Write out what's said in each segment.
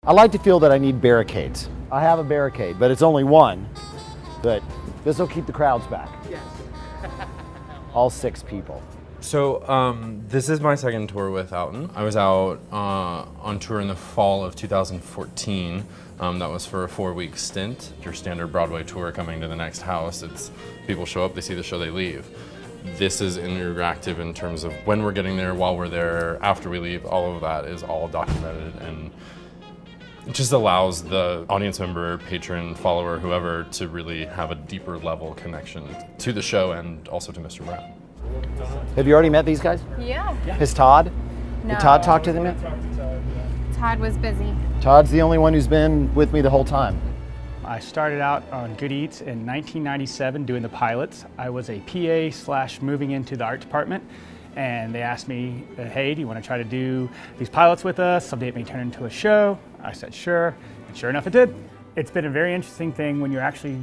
I like to feel that I need barricades. I have a barricade, but it's only one. But this will keep the crowds back. Yes. All 6 people. So this is my second tour with Alton. I was out on tour in the fall of 2014. That was for a 4-week stint. Your standard Broadway tour coming to the next house, it's people show up, they see the show, they leave. This is interactive in terms of when we're getting there, while we're there, after we leave, all of that is all documented, and it just allows the audience member, patron, follower, whoever to really have a deeper level connection to the show and also to Mr. Brown. Have you already met these guys? Yeah. Has Todd? No. Did Todd talk to them yet? Todd was busy. Todd's the only one who's been with me the whole time. I started out on Good Eats in 1997 doing the pilots. I was a PA / moving into the art department, and they asked me, hey, do you want to try to do these pilots with us? Someday it may turn into a show. I said, sure, and sure enough it did. It's been a very interesting thing when you're actually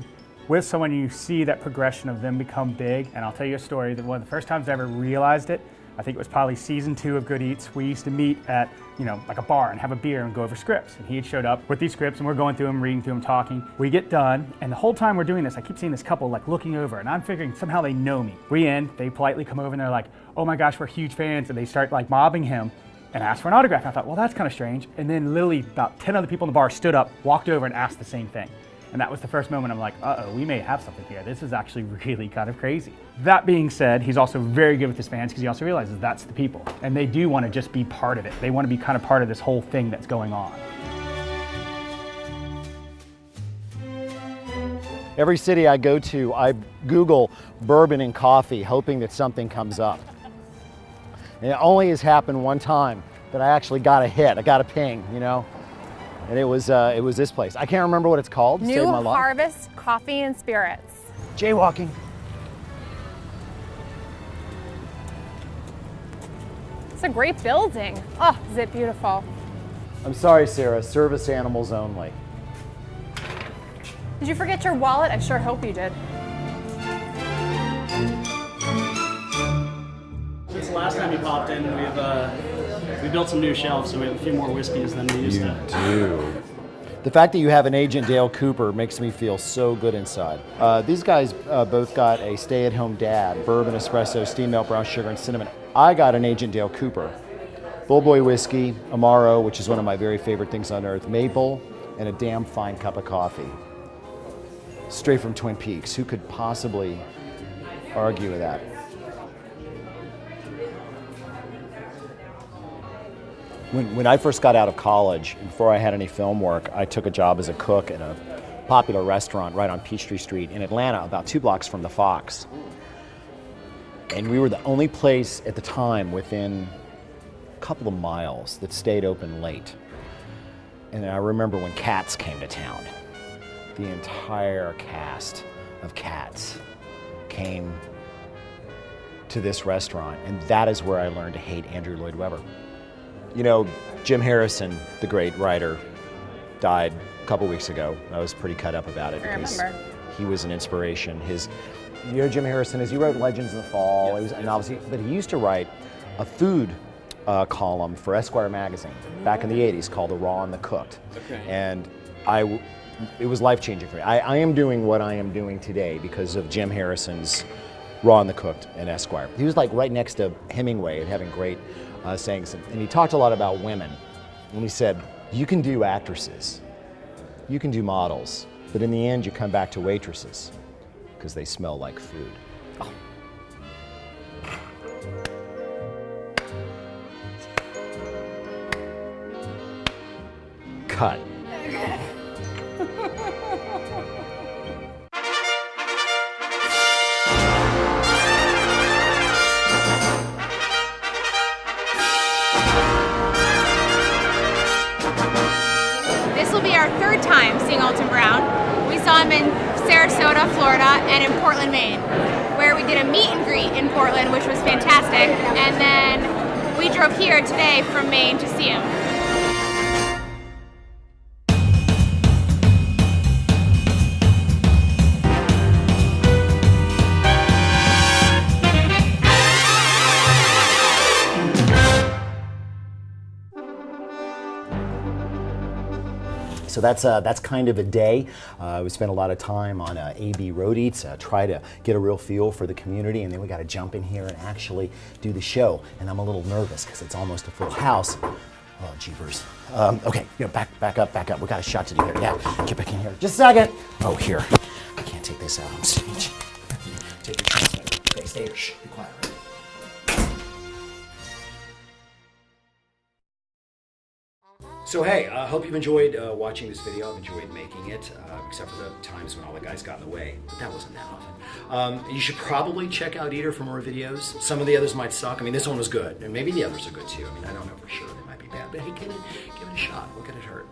with someone and you see that progression of them become big. And I'll tell you a story that one of the first times I ever realized it, I think it was probably season 2 of Good Eats. We used to meet at, like a bar and have a beer and go over scripts. And he had showed up with these scripts and we're going through them, reading through them, talking. We get done, and the whole time we're doing this, I keep seeing this couple like looking over, and I'm figuring somehow they know me. We end, they politely come over and they're like, oh my gosh, we're huge fans. And they start like mobbing him and asked for an autograph. And I thought, well, that's kind of strange. And then literally about 10 other people in the bar stood up, walked over and asked the same thing. And that was the first moment I'm like, uh-oh, we may have something here. This is actually really kind of crazy. That being said, he's also very good with his fans because he also realizes that's the people. And they do want to just be part of it. They want to be kind of part of this whole thing that's going on. Every city I go to, I Google bourbon and coffee, hoping that something comes up. And it only has happened one time that I actually got a hit, I got a ping, And it was this place. I can't remember what it's called. It saved my life. New Harvest Coffee and Spirits. Jaywalking. It's a great building. Oh, is it beautiful? I'm sorry, Sarah, service animals only. Did you forget your wallet? I sure hope you did. Since the last time you popped in, we built some new shelves, so we have a few more whiskeys than we used to. Do. The fact that you have an Agent Dale Cooper makes me feel so good inside. These guys both got a stay-at-home dad, bourbon, espresso, steamed milk, brown sugar, and cinnamon. I got an Agent Dale Cooper. Bullboy whiskey, Amaro, which is one of my very favorite things on earth, maple, and a damn fine cup of coffee. Straight from Twin Peaks. Who could possibly argue with that? When I first got out of college, before I had any film work, I took a job as a cook at a popular restaurant right on Peachtree Street in Atlanta, about 2 blocks from the Fox. And we were the only place at the time within a couple of miles that stayed open late. And I remember when Cats came to town. The entire cast of Cats came to this restaurant, and that is where I learned to hate Andrew Lloyd Webber. Jim Harrison, the great writer, died a couple weeks ago. I was pretty cut up about it because he was an inspiration. Jim Harrison, he wrote Legends in the Fall, yes, and obviously, but he used to write a food column for Esquire magazine back in the 80s called The Raw and the Cooked. Okay. And it was life-changing for me. I am doing what I am doing today because of Jim Harrison's Raw and the Cooked in Esquire. He was like right next to Hemingway and having great sayings. And he talked a lot about women. And he said, you can do actresses, you can do models, but in the end you come back to waitresses because they smell like food. Oh. Cut. This will be our 3rd time seeing Alton Brown. We saw him in Sarasota, Florida, and in Portland, Maine, where we did a meet and greet in Portland, which was fantastic. And then we drove here today from Maine to see him. So that's kind of a day. We spent a lot of time on AB Road Eats, try to get a real feel for the community, and then we got to jump in here and actually do the show. And I'm a little nervous because it's almost a full house. Oh, jeepers. Okay, back up. We got a shot to do here. Yeah, get back in here. Just a second. Oh, here. I can't take this out on stage. Take your transmitter. Okay, stay here. Shh, be quiet. So hey, I hope you've enjoyed watching this video. I've enjoyed making it, except for the times when all the guys got in the way, but that wasn't that often. You should probably check out Eater for more videos. Some of the others might suck. I mean, this one was good, and maybe the others are good too. I mean, I don't know for sure. They might be bad, but hey, give it a shot. What could it hurt?